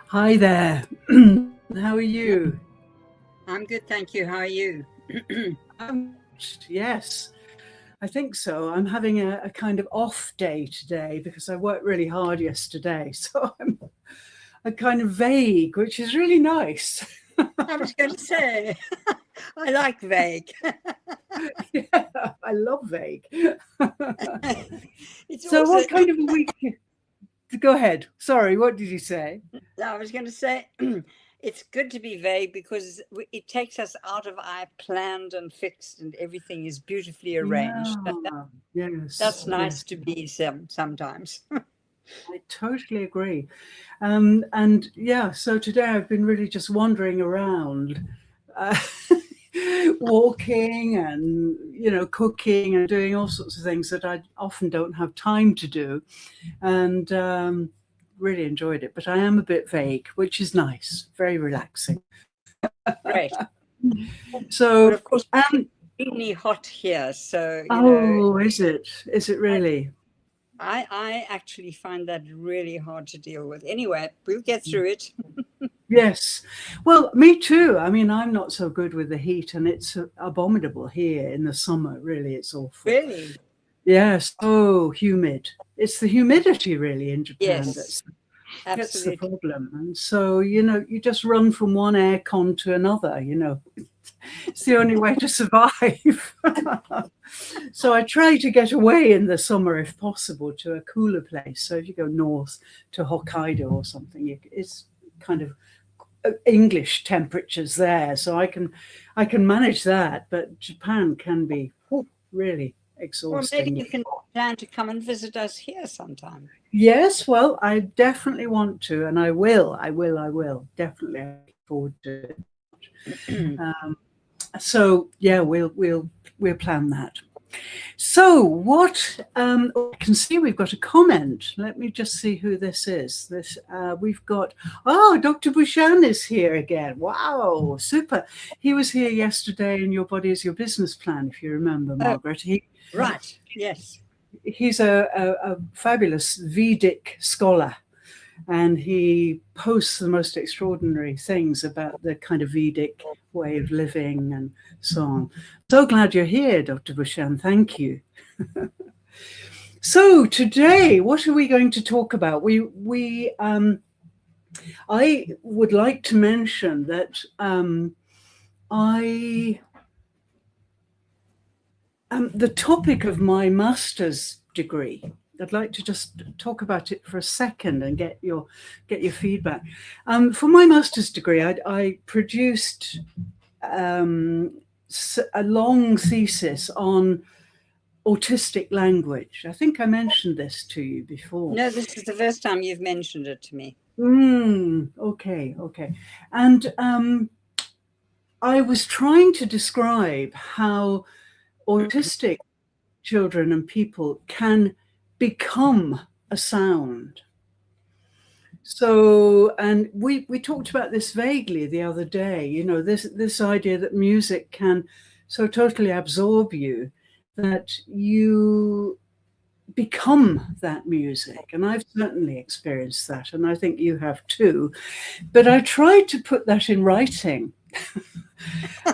Hi there. How are you? I'm good, thank you. How are you? Yes, I think so. I'm having a kind of off day today because I worked really hard yesterday. So I'm a kind of vague, which is really nice. I was going to say, I like vague. Yeah, I love vague. It's So also, what kind of a week? Go ahead. Sorry, what did you say? I was going to say, it's good to be vague because it takes us out of our planned and fixed and everything is beautifully arranged. Yeah, yes, That's nice yes. to be sometimes. I totally agree. And yeah, so today I've been really just wandering around, uh, walking and, cooking and doing all sorts of things that I often don't have time to do. And really enjoyed it. But I am a bit vague, which is nice, very relaxing. Great. But So, of course, it's extremely hot here. So, oh, is it? Is it really? I actually find that really hard to deal with. Anyway, we'll get through it. Yes. Well, me too. I mean, I'm not so good with the heat, and it's abominable here in the summer. Really, it's awful. Really? Yes. Oh, humid. It's the humidity, really, in Japan Yes, that's the absolutely. problem. And so, you just run from one air con to another. It's the only way to survive. So I try to get away in the summer if possible to a cooler place. So if you go north to Hokkaido or something, it's kind of English temperatures there, so I can manage that. But Japan can be really Well, maybe exhausting. you can plan to come and visit us here sometime. Yes, well, I definitely want to, and I will. Definitely, I look forward to it. So yeah, we'll plan that. So what I can see, we've got a comment. Let me just see who this is. We've got, Dr. Bushan is here again. Wow, super. He was here yesterday in Your Body is Your Business Plan, if you remember, Margaret. Right, yes. He's a fabulous Vedic scholar, and he posts the most extraordinary things about the kind of Vedic way of living and so on. So glad you're here, Dr. Bushan. Thank you. So today, what are we going to talk about? I would like to mention that the topic of my master's degree. I'd like to just talk about it for a second and get your feedback. For my master's degree, I produced a long thesis on autistic language. I think I mentioned this to you before. No, this is the first time you've mentioned it to me. Okay. And I was trying to describe how autistic children and people can become a sound. So, and we talked about this vaguely the other day, this idea that music can so totally absorb you that you become that music. And I've certainly experienced that, and I think you have too. But I tried to put that in writing.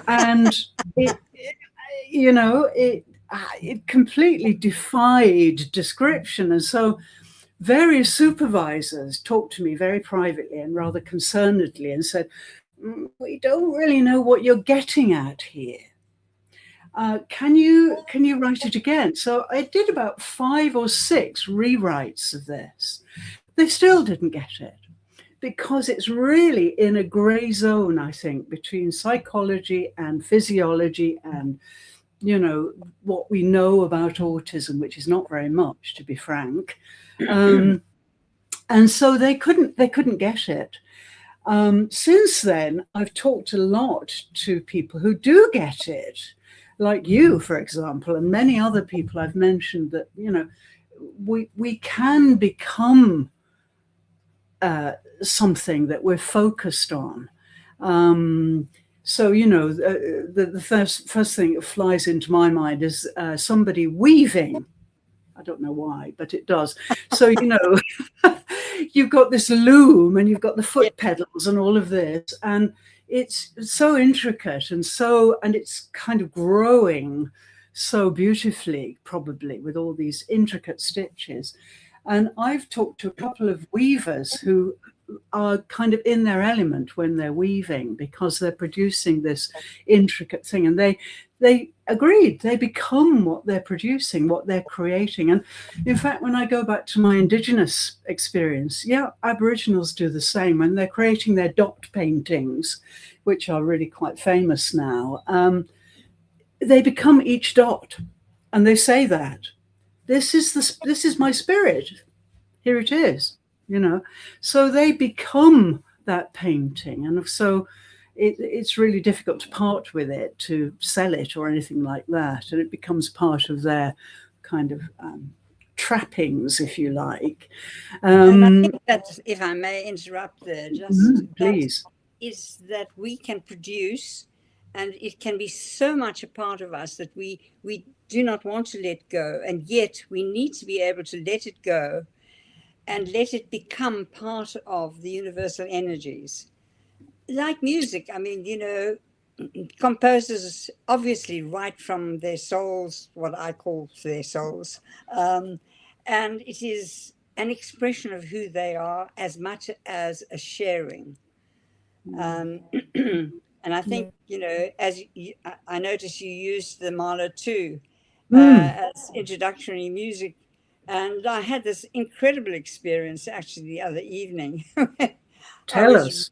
And it completely defied description. And so various supervisors talked to me very privately and rather concernedly and said, we don't really know what you're getting at here. Can you write it again? So I did about 5 or 6 rewrites of this. They still didn't get it, because it's really in a gray zone, I think, between psychology and physiology and, what we know about autism, which is not very much, to be frank. And so they couldn't get it. Since then, I've talked a lot to people who do get it, like you, for example, and many other people I've mentioned, that, we can become something that we're focused on. So, the first thing that flies into my mind is somebody weaving. I don't know why, but it does. So, you've got this loom and you've got the foot Yeah. pedals and all of this, and it's so intricate and it's kind of growing so beautifully, probably with all these intricate stitches. And I've talked to a couple of weavers who are kind of in their element when they're weaving, because they're producing this intricate thing, and they agreed, they become what they're producing, what they're creating. And in fact, when I go back to my Indigenous experience, yeah, Aboriginals do the same when they're creating their dot paintings, which are really quite famous now. They become each dot, and they say that this is my spirit, here it is, so they become that painting. And so it's really difficult to part with it, to sell it or anything like that, and it becomes part of their kind of trappings, if you like. And I think that, if I may interrupt there, just please, is that we can produce, and it can be so much a part of us that we do not want to let go, and yet we need to be able to let it go and let it become part of the universal energies. Like music, I mean, composers obviously write from their souls, what I call their souls, and it is an expression of who they are as much as a sharing. And I think, as I noticed, you used the Mala too as introductory music. And I had this incredible experience actually the other evening. tell us.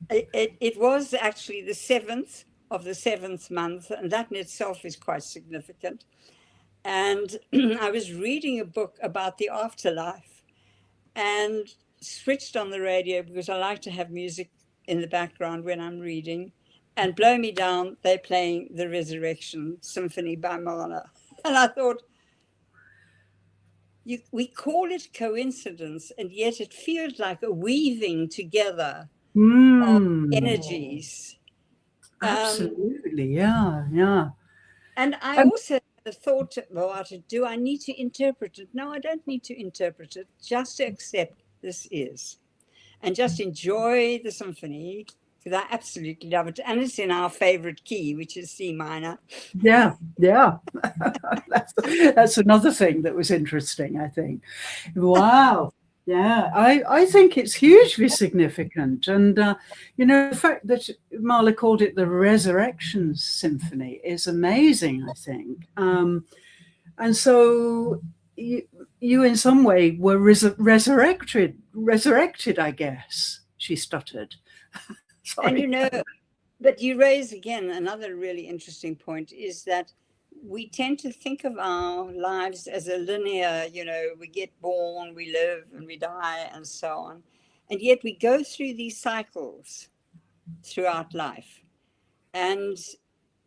It was actually the 7th of the 7th month, and that in itself is quite significant. And I was reading a book about the afterlife and switched on the radio because I like to have music in the background when I'm reading. And blow me down, they're playing the Resurrection Symphony by Mahler. And I thought, we call it coincidence, and yet it feels like a weaving together of energies. Absolutely, yeah. And I also had a thought about it. Do I need to interpret it? No, I don't need to interpret it. Just to accept this is, and just enjoy the symphony, because I absolutely love it. And it's in our favorite key, which is C minor. Yeah. That's another thing that was interesting, I think. Wow. Yeah, I think it's hugely significant. And, the fact that Mahler called it the Resurrection Symphony is amazing, I think. And so you in some way were resurrected, I guess, she stuttered. And but you raise again another really interesting point, is that we tend to think of our lives as a linear, we get born, we live, and we die, and so on. And yet we go through these cycles throughout life. And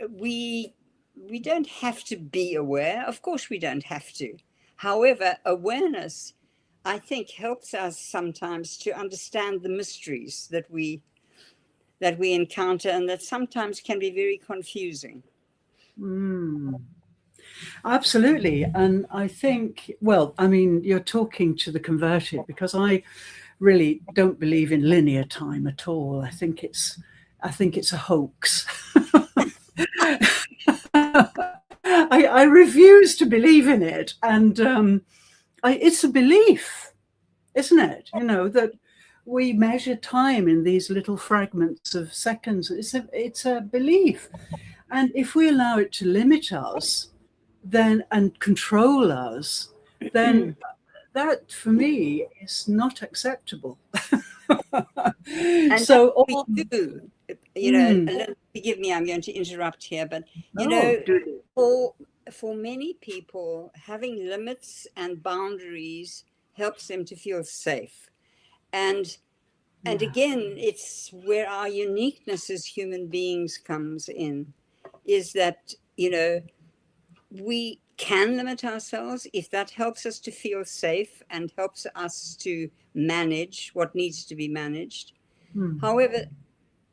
we don't have to be aware. Of course, we don't have to. However, awareness, I think, helps us sometimes to understand the mysteries that we encounter, and that sometimes can be very confusing. Absolutely. And I think, you're talking to the converted, because I really don't believe in linear time at all. I think it's a hoax. I refuse to believe in it. And it's a belief, isn't it? That we measure time in these little fragments of seconds. It's a belief. And if we allow it to limit us, then, and control us, then that, for me, is not acceptable. And so we do, forgive me, I'm going to interrupt here, but for many people, having limits and boundaries helps them to feel safe. And again, it's where our uniqueness as human beings comes in, is that, we can limit ourselves if that helps us to feel safe and helps us to manage what needs to be managed. However,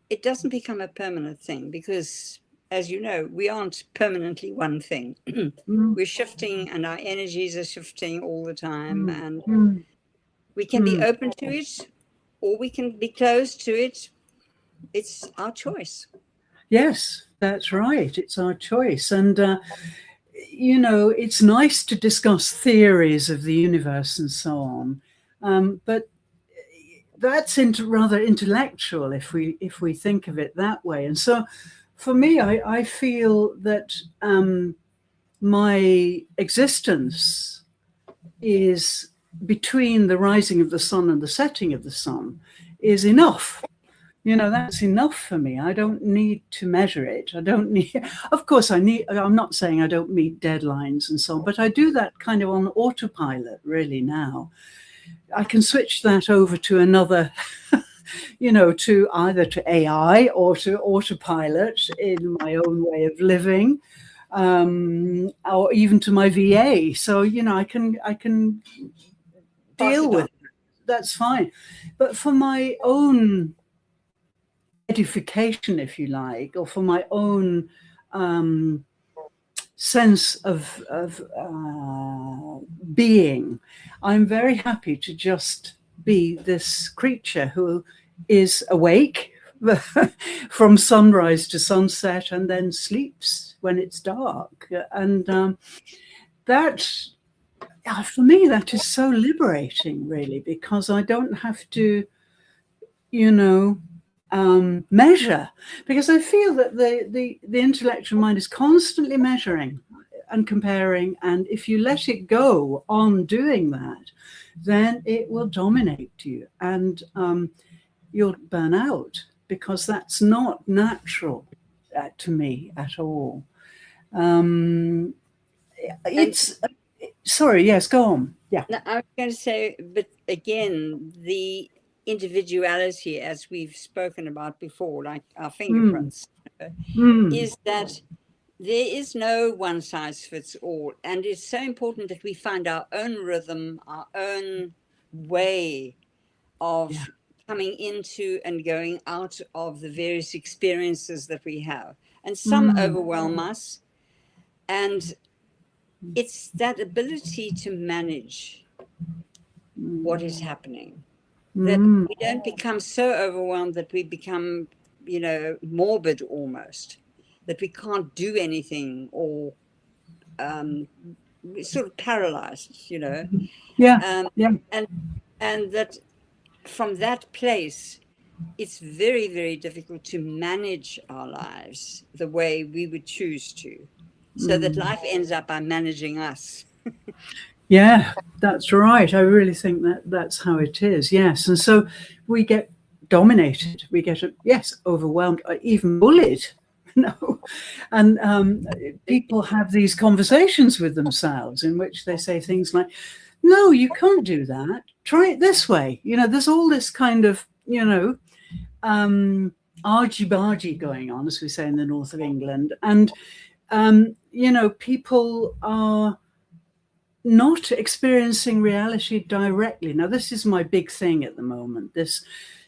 it doesn't become a permanent thing, because, as you know, we aren't permanently one thing. We're shifting, and our energies are shifting all the time. And We can be open to it, or we can be closed to it. It's our choice. Yes, that's right. It's our choice. And, you know, it's nice to discuss theories of the universe and so on. But that's rather intellectual if we think of it that way. And so for me, I feel that my existence is between the rising of the sun and the setting of the sun is enough. You know, that's enough for me. I don't need to measure it. I don't need, of course, I'm not saying I don't meet deadlines and so on, but I do that kind of on autopilot really now. I can switch that over to another, you know, to either to AI or to autopilot in my own way of living, or even to my VA. So, you know, I can deal with it. That's fine. But for my own edification, if you like, or for my own sense of being, I'm very happy to just be this creature who is awake from sunrise to sunset and then sleeps when it's dark. And that, for me, that is so liberating, really, because I don't have to, you know, measure, because I feel that the intellectual mind is constantly measuring and comparing, and if you let it go on doing that, then it will dominate you, and you'll burn out, because that's not natural to me at all. It's sorry, yes, go on. Yeah. No, I was going to say, but again, the individuality, as we've spoken about before, like our fingerprints, is that there is no one size fits all. And it's so important that we find our own rhythm, our own way of coming into and going out of the various experiences that we have. And some overwhelm us. And it's that ability to manage what is happening, that we don't become so overwhelmed that we become, you know, morbid almost, that we can't do anything, or sort of paralyzed, you know. And that from that place, it's very, very difficult to manage our lives the way we would choose to, so that life ends up by managing us. Yeah, that's right. I really think that that's how it is. Yes. And so we get dominated, we get, overwhelmed, even bullied, you know. And people have these conversations with themselves in which they say things like, no, you can't do that. Try it this way. You know, there's all this kind of, you know, argy-bargy going on, as we say in the north of England. And, you know, people are not experiencing reality directly. Now, this is my big thing at the moment, this,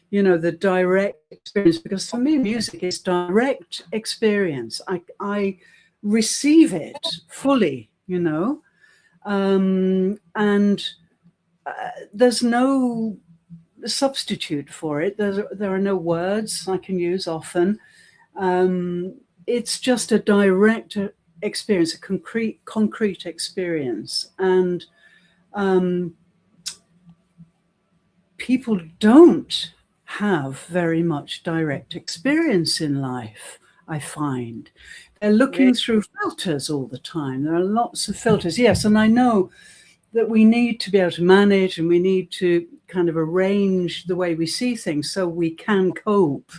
you know, the direct experience, because for me, music is direct experience. I receive it fully, you know, and there's no substitute for it. There are no words I can use often. It's just a direct experience, a concrete experience. And people don't have very much direct experience in life, I find. They're looking through filters all the time. There are lots of filters. Yes, and I know that we need to be able to manage, and we need to kind of arrange the way we see things so we can cope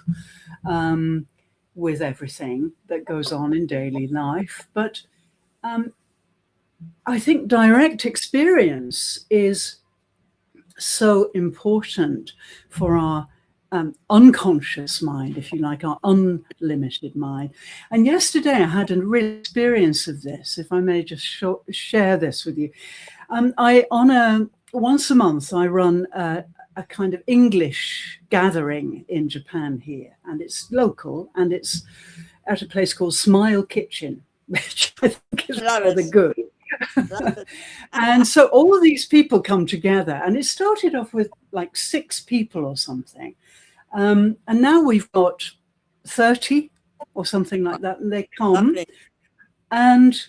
with everything that goes on in daily life. But I think direct experience is so important for our unconscious mind, if you like, our unlimited mind. And yesterday I had a real experience of this, if I may just share this with you. Once a month, I run a kind of English gathering in Japan here, and it's local, and it's at a place called Smile Kitchen, which I think is rather good. Love it. And so all these people come together, and it started off with like 6 people or something. And now we've got 30 or something like that, and they come. Lovely. And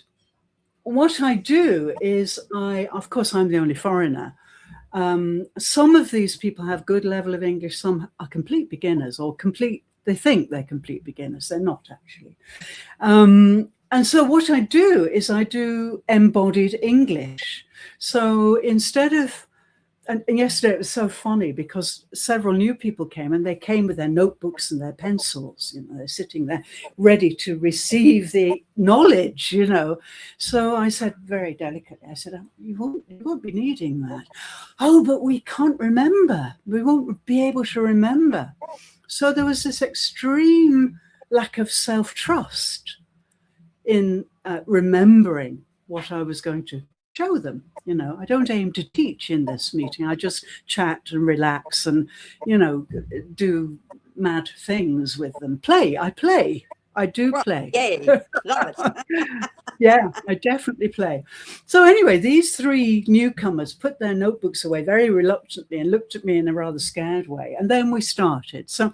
what I do is of course, I'm the only foreigner. Some of these people have good level of English, some are complete beginners, or they think they're complete beginners. They're not actually. And so what I do is I do embodied English. So instead of, and yesterday it was so funny because several new people came, and they came with their notebooks and their pencils, they're sitting there ready to receive the knowledge, So I said very delicately, I said, you won't be needing that. Oh, but we can't remember. We won't be able to remember. So there was this extreme lack of self-trust in remembering what I was going to show them. I don't aim to teach in this meeting. I just chat and relax and, do mad things with them. I play. I do play. Yay, love it. Yeah, I definitely play. So anyway, these 3 newcomers put their notebooks away very reluctantly and looked at me in a rather scared way. And then we started. So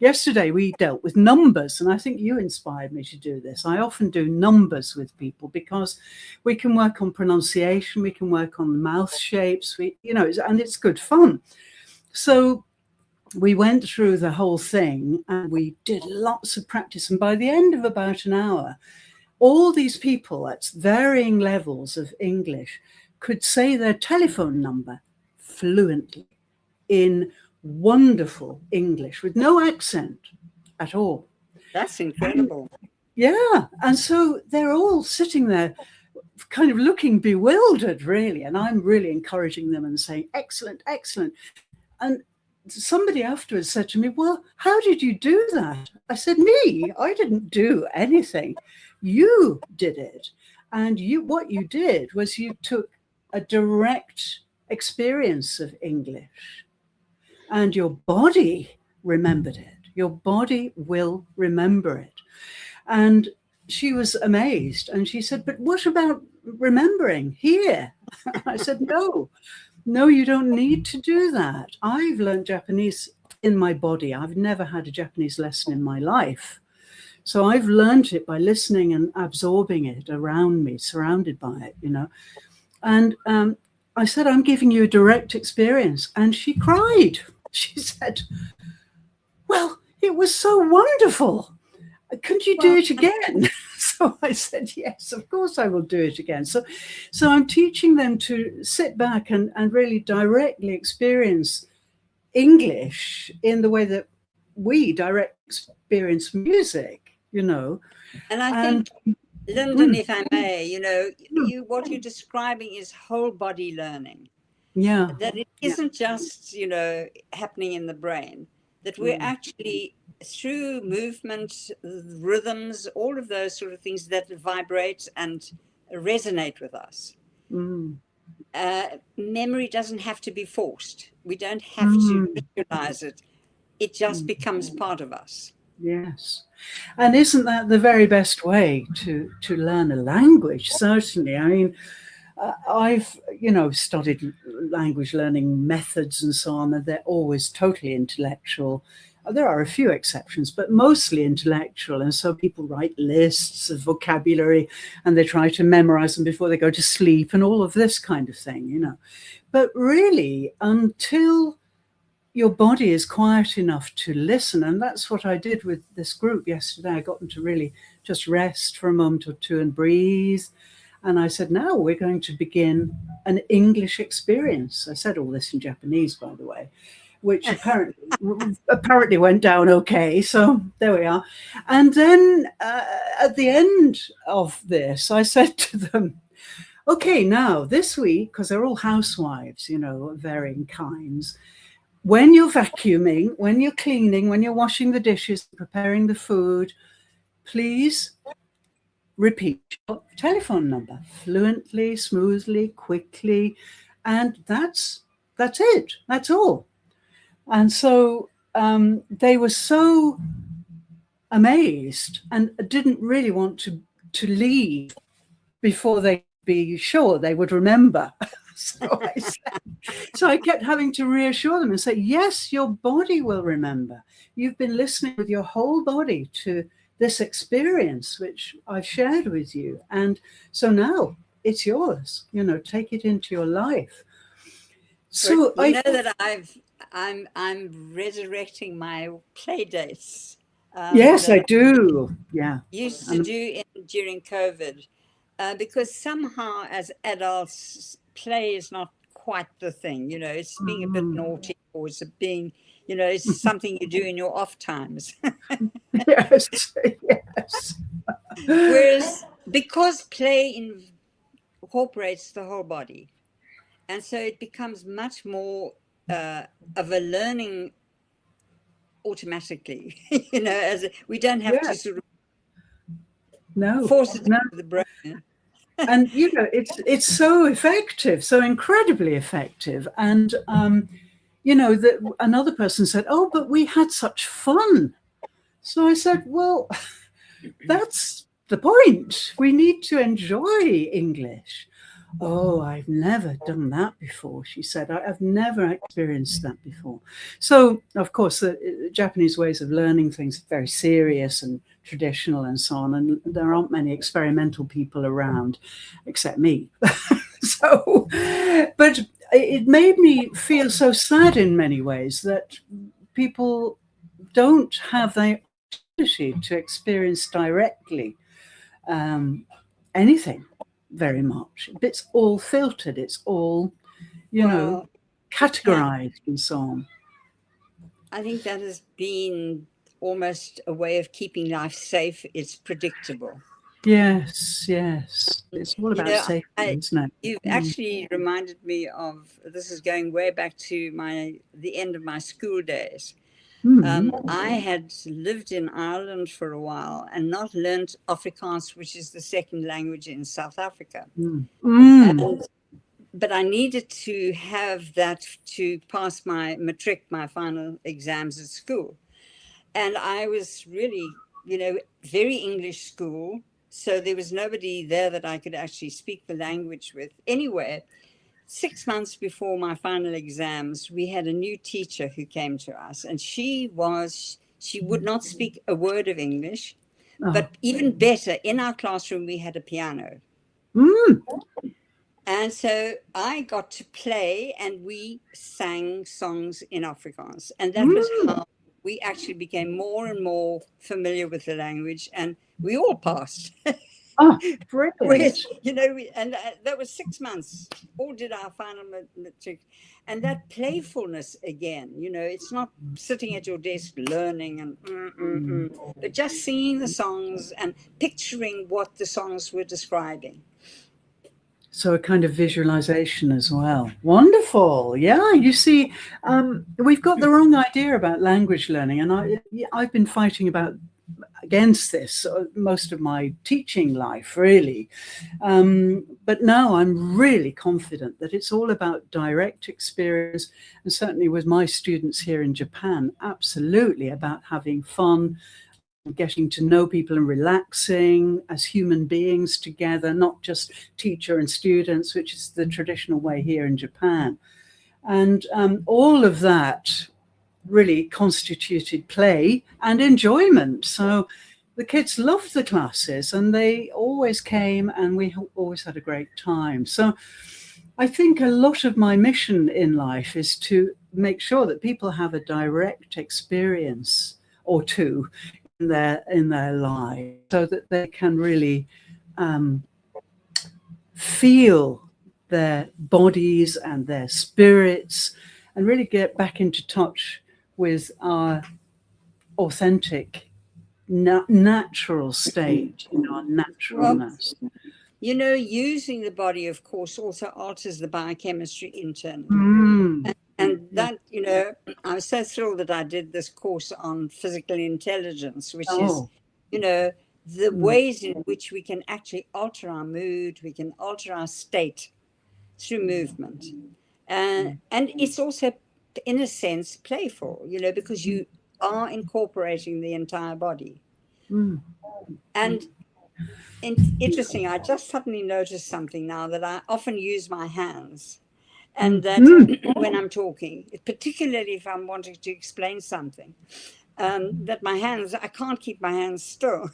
yesterday we dealt with numbers, and I think you inspired me to do this. I often do numbers with people because we can work on pronunciation, we can work on mouth shapes, and it's good fun. So we went through the whole thing and we did lots of practice. And by the end of about an hour, all these people at varying levels of English could say their telephone number fluently in wonderful English with no accent at all. That's incredible. Yeah. And so they're all sitting there kind of looking bewildered, really. And I'm really encouraging them and saying, excellent, excellent. And somebody afterwards said to me, well, how did you do that? I said, me? I didn't do anything. You did it. And what you did was you took a direct experience of English and your body remembered it. Your body will remember it. And she was amazed. And she said, but what about remembering here? I said, no, you don't need to do that. I've learned Japanese in my body. I've never had a Japanese lesson in my life. So I've learned it by listening and absorbing it around me, surrounded by it, And I said, I'm giving you a direct experience. And she cried. She said, well, it was so wonderful. Couldn't you do it again? So I said, yes, of course I will do it again. So I'm teaching them to sit back and really directly experience English in the way that we direct experience music, And I think, Lyndon, if I may, what you're describing is whole body learning. Yeah. That it isn't just, happening in the brain, that we're actually through movement, rhythms, all of those sort of things that vibrate and resonate with us. Memory doesn't have to be forced. We don't have to visualize it. It just becomes part of us. Yes. And isn't that the very best way to learn a language? Certainly. I mean, I've, studied language learning methods and so on, and they're always totally intellectual. There are a few exceptions, but mostly intellectual. And so people write lists of vocabulary and they try to memorize them before they go to sleep and all of this kind of thing, But really, until your body is quiet enough to listen, and that's what I did with this group yesterday. I got them to really just rest for a moment or two and breathe. And I said, now we're going to begin an English experience. I said all this in Japanese, by the way, which apparently went down okay. So there we are. And then at the end of this, I said to them, okay, now this week, because they're all housewives, of varying kinds, when you're vacuuming, when you're cleaning, when you're washing the dishes, preparing the food, please repeat your telephone number fluently, smoothly, quickly. And that's it. That's all. And so they were so amazed and didn't really want to leave before they be sure they would remember. So I kept having to reassure them and say, yes, your body will remember. You've been listening with your whole body to this experience, which I've shared with you. And so now it's yours, take it into your life. So you know that I'm resurrecting my play dates. Yes, I do. Yeah. Used to do during COVID, because somehow as adults, play is not quite the thing. It's being a bit naughty, or it's being, it's something you do in your off times. Yes, yes. Whereas because play incorporates the whole body, and so it becomes much more of a learning automatically, as we don't have to sort of force it into the brain. And it's so effective, so incredibly effective. And that another person said, "Oh, but we had such fun." So I said, "Well, that's the point. We need to enjoy English." "Oh, I've never done that before," she said. "I've never experienced that before." So, of course, the Japanese ways of learning things are very serious and traditional and so on. And there aren't many experimental people around, except me. But it made me feel so sad in many ways that people don't have the opportunity to experience directly anything very much. It's all filtered. It's all, categorized and so on. I think that has been almost a way of keeping life safe. It's predictable. Yes, yes. It's all about safety, isn't it? You've actually reminded me of, this is going way back to the end of my school days. I had lived in Ireland for a while and not learned Afrikaans, which is the second language in South Africa. But I needed to have that to pass my matric, my final exams at school. And I was really, very English school. So there was nobody there that I could actually speak the language with. Anyway, 6 months before my final exams, we had a new teacher who came to us, and she would not speak a word of English, but even better, in our classroom, we had a piano. And so I got to play, and we sang songs in Afrikaans. And that was how we actually became more and more familiar with the language, and we all passed. Brilliant. And that was 6 months. All did our final matric. And that playfulness again, it's not sitting at your desk learning and but just singing the songs and picturing what the songs were describing. So a kind of visualization as well. Wonderful. Yeah, you see, we've got the wrong idea about language learning. And I've been fighting against this most of my teaching life, really. But now I'm really confident that it's all about direct experience. And certainly with my students here in Japan, absolutely about having fun, getting to know people and relaxing as human beings together, not just teacher and students, which is the traditional way here in Japan. And all of that really constituted play and enjoyment. So the kids loved the classes and they always came and we always had a great time. So I think a lot of my mission in life is to make sure that people have a direct experience or two in their lives, so that they can really feel their bodies and their spirits and really get back into touch with our authentic, natural state, our naturalness. Using the body, of course, also alters the biochemistry internally. And that, I was so thrilled that I did this course on physical intelligence, which is, the ways in which we can actually alter our mood, we can alter our state through movement. And it's also, in a sense, playful, because you are incorporating the entire body. And Interesting. I just suddenly noticed something now, that I often use my hands, and that when I'm talking, particularly if I'm wanting to explain something, that my hands, I can't keep my hands still.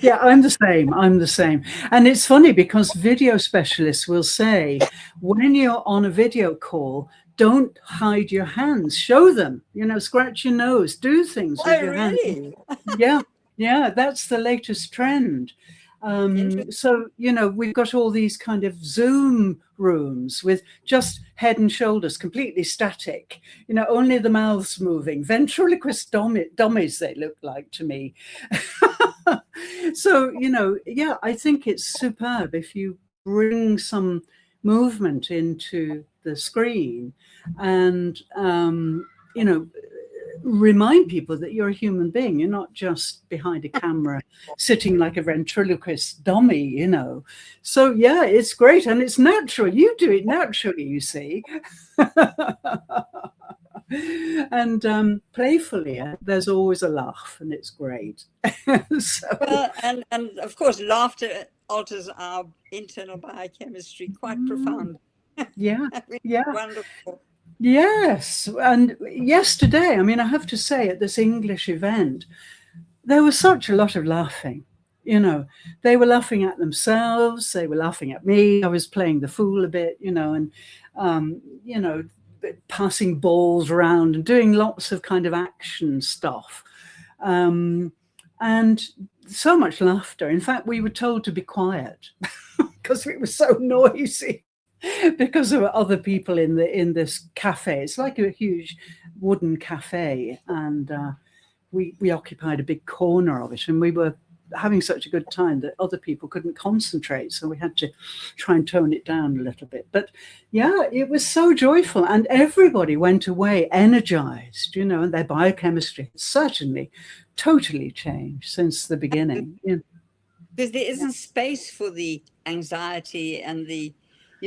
Yeah, I'm the same. I'm the same. And it's funny because video specialists will say, when you're on a video call, don't hide your hands, show them, scratch your nose, do things with your hands. Really? Yeah, that's the latest trend. So, we've got all these kind of Zoom rooms with just head and shoulders, completely static, only the mouths moving, ventriloquist dummies they look like to me. So, yeah, I think it's superb if you bring some movement into the screen and, remind people that you're a human being. You're not just behind a camera sitting like a ventriloquist dummy, So, yeah, it's great. And it's natural. You do it naturally, you see. And playfully, there's always a laugh, and it's great. Well, and of course, laughter alters our internal biochemistry quite profound. Yeah, Wonderful. Yes. And yesterday, I have to say, at this English event, there was such a lot of laughing. They were laughing at themselves, they were laughing at me. I was playing the fool a bit, and passing balls around and doing lots of kind of action stuff, and so much laughter. In fact, we were told to be quiet because it was so noisy because of other people in this cafe. It's like a huge wooden cafe, and we occupied a big corner of it, and we were having such a good time that other people couldn't concentrate, so we had to try and tone it down a little bit. But yeah, it was so joyful, and everybody went away energized, and their biochemistry certainly totally changed since the beginning. Because there isn't space for the anxiety and the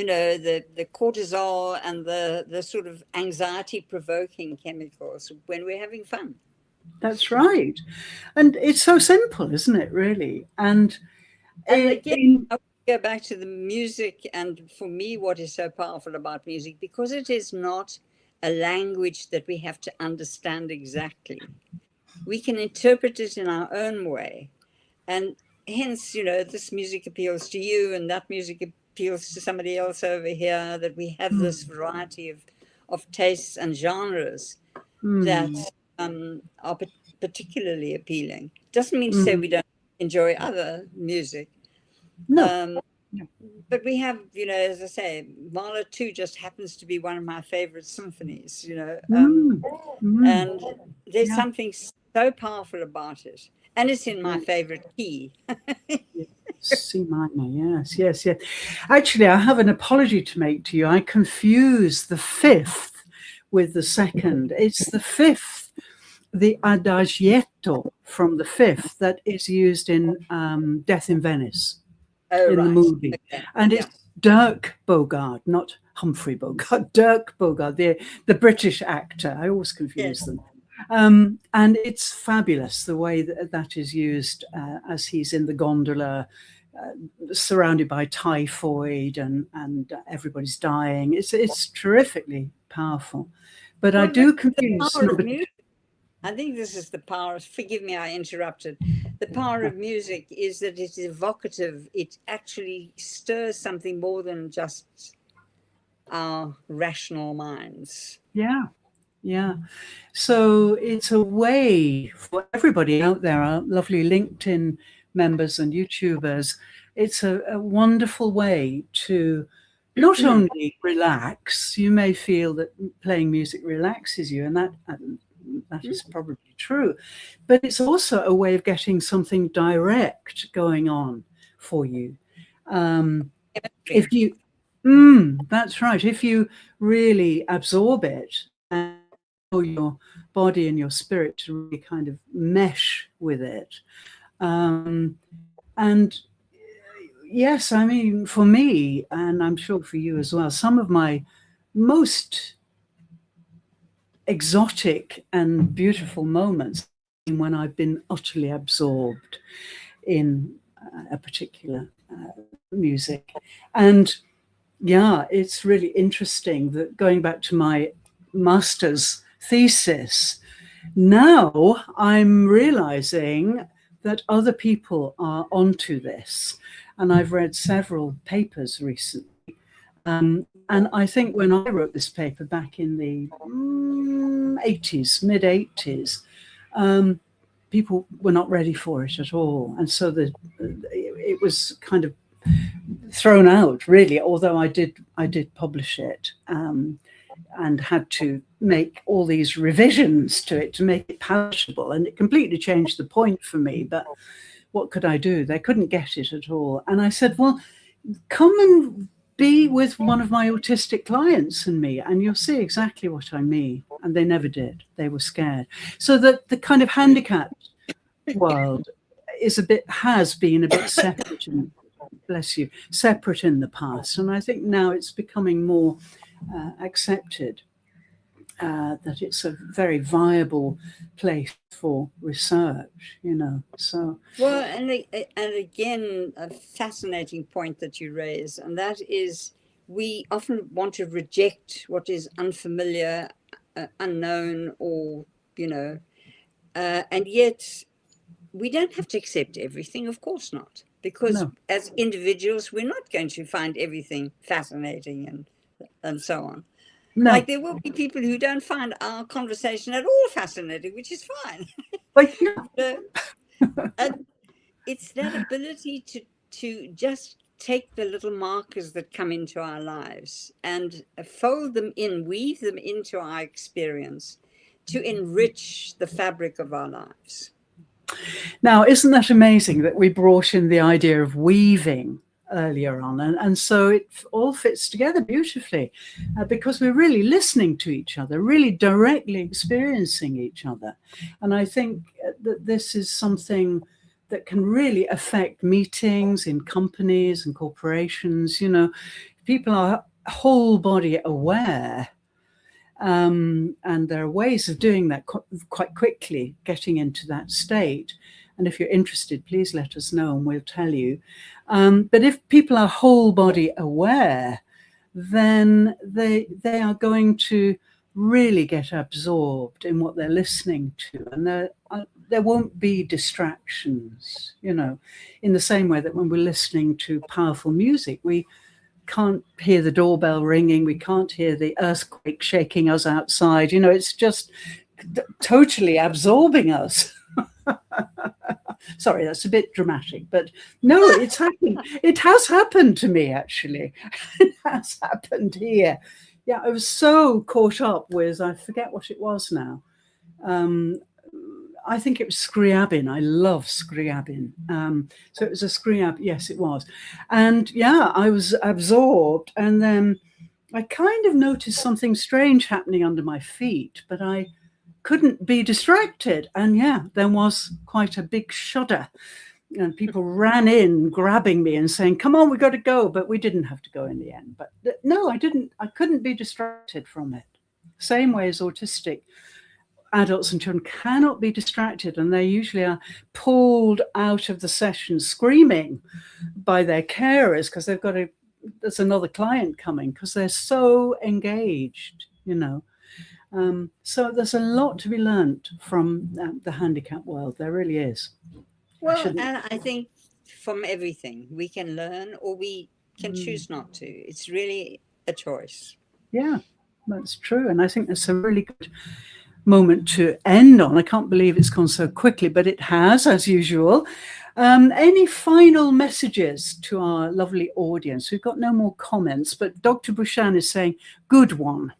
the cortisol and the sort of anxiety provoking chemicals when we're having fun. That's right. And it's so simple, isn't it, really? And again, I want to go back to the music, and for me, what is so powerful about music, because it is not a language that we have to understand exactly. We can interpret it in our own way. And hence, this music appeals to you, and that music appeals to somebody else over here, that we have this variety of tastes and genres that are particularly appealing. Doesn't mean to say we don't enjoy other music. No. But we have, as I say, Mahler 2 just happens to be one of my favorite symphonies, and there's something so powerful about it. And it's in my favorite key. C minor, yes. Actually, I have an apology to make to you. I confuse the fifth with the second. It's the fifth, the adagietto from the fifth, that is used in Death in Venice, in the movie. Okay. And it's Dirk Bogarde, not Humphrey Bogart, Dirk Bogarde, the British actor. I always confuse them. And it's fabulous the way that is used as he's in the gondola, surrounded by typhoid, and everybody's dying. It's terrifically powerful. But I do confuse. I think this is the power. Forgive me, I interrupted. The power of music is that it's evocative. It actually stirs something more than just our rational minds. Yeah. So it's a way for everybody out there, our lovely LinkedIn members and YouTubers. It's a wonderful way to not only relax. You may feel that playing music relaxes you, and that is probably true, but it's also a way of getting something direct going on for you. If you, that's right. If you really absorb it and your body and your spirit to really kind of mesh with it. And yes, I mean, for me, and I'm sure for you as well, some of my most exotic and beautiful moments been when I've been utterly absorbed in a particular music. And yeah, it's really interesting that going back to my master's thesis, now I'm realizing that other people are onto this. And I've read several papers recently. And I think when I wrote this paper back in the 80s, mid 80s, people were not ready for it at all. And so it was kind of thrown out, really, although I did publish it, and had to make all these revisions to it to make it palatable. And it completely changed the point for me. But what could I do? They couldn't get it at all. And I said, well, come and be with one of my autistic clients and me, and you'll see exactly what I mean. And they never did. They were scared. So that the kind of handicapped world has been a bit separate, and bless you, separate in the past. And I think now it's becoming more accepted, that it's a very viable place for research, so. Well, and again, a fascinating point that you raise, and that is we often want to reject what is unfamiliar, unknown, or, and yet we don't have to accept everything, of course not, because as individuals, we're not going to find everything fascinating and so on. No. Like there will be people who don't find our conversation at all fascinating, which is fine. And it's that ability to just take the little markers that come into our lives and fold them in, weave them into our experience to enrich the fabric of our lives. Now, isn't that amazing that we brought in the idea of weaving earlier on, and so it all fits together beautifully, because we're really listening to each other, really directly experiencing each other. And I think that this is something that can really affect meetings in companies and corporations. People are whole body aware, and there are ways of doing that quite quickly, getting into that state. And if you're interested, please let us know and we'll tell you. But if people are whole body aware, then they are going to really get absorbed in what they're listening to. And there won't be distractions, in the same way that when we're listening to powerful music, we can't hear the doorbell ringing, we can't hear the earthquake shaking us outside. It's just totally absorbing us. Sorry, that's a bit dramatic, but no, it's happened. It has happened to me, actually. It has happened here. Yeah, I was so caught up with, I forget what it was now. I think it was Scriabin. I love Scriabin. So it was a Scriab. Yes, it was. And yeah, I was absorbed. And then I kind of noticed something strange happening under my feet, but I couldn't be distracted. And yeah, there was quite a big shudder. And people ran in, grabbing me and saying, come on, we got to go. But we didn't have to go in the end. But no, I couldn't be distracted from it. Same way as autistic adults and children cannot be distracted, and they usually are pulled out of the session screaming by their carers because there's another client coming, because they're so engaged, So there's a lot to be learned from the handicap world. There really is. Well, and I think from everything we can learn, or we can choose not to. It's really a choice. Yeah, that's true. And I think that's a really good moment to end on. I can't believe it's gone so quickly, but it has, as usual. Any final messages to our lovely audience? We've got no more comments, but Dr. Bhushan is saying, good one.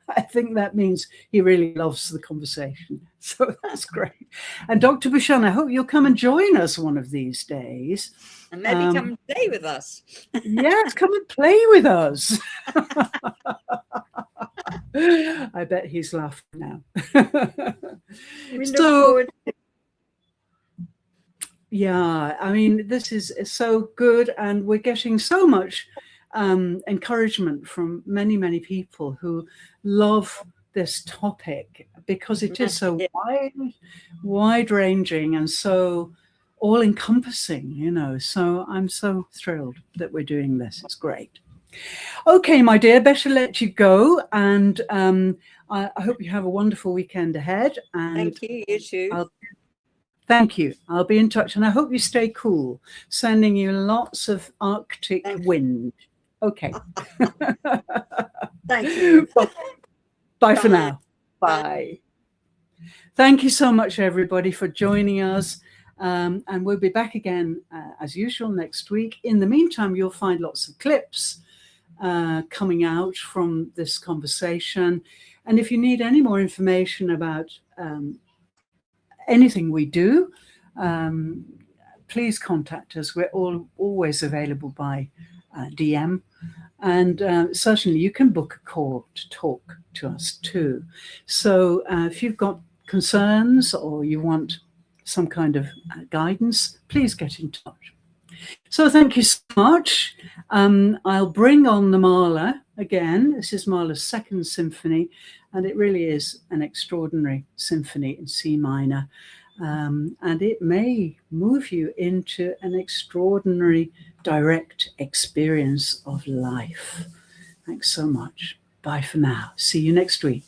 I think that means he really loves the conversation. So that's great. And Dr. Bhushan, I hope you'll come and join us one of these days. And maybe come and play with us. Yes, come and play with us. I bet he's laughing now. Yeah, I mean, this is so good, and we're getting so much encouragement from many, many people who love this topic, because it is so wide-ranging and so all-encompassing, you know. So I'm so thrilled that we're doing this. It's great. Okay, my dear, better let you go, and I hope you have a wonderful weekend ahead. And thank you. You too. Thank you. I'll be in touch, and I hope you stay cool. Sending you lots of Arctic wind. Okay. Thank you. Bye for now. Bye. Thank you so much, everybody, for joining us. And we'll be back again, as usual, next week. In the meantime, you'll find lots of clips coming out from this conversation. And if you need any more information about anything we do, please contact us. We're always available by DM. And certainly you can book a call to talk to us too. So if you've got concerns or you want some kind of guidance, please get in touch. So thank you so much. I'll bring on the Mahler again. This is Mahler's second symphony, and it really is an extraordinary symphony in C minor. And it may move you into an extraordinary direct experience of life. Thanks so much. Bye for now. See you next week.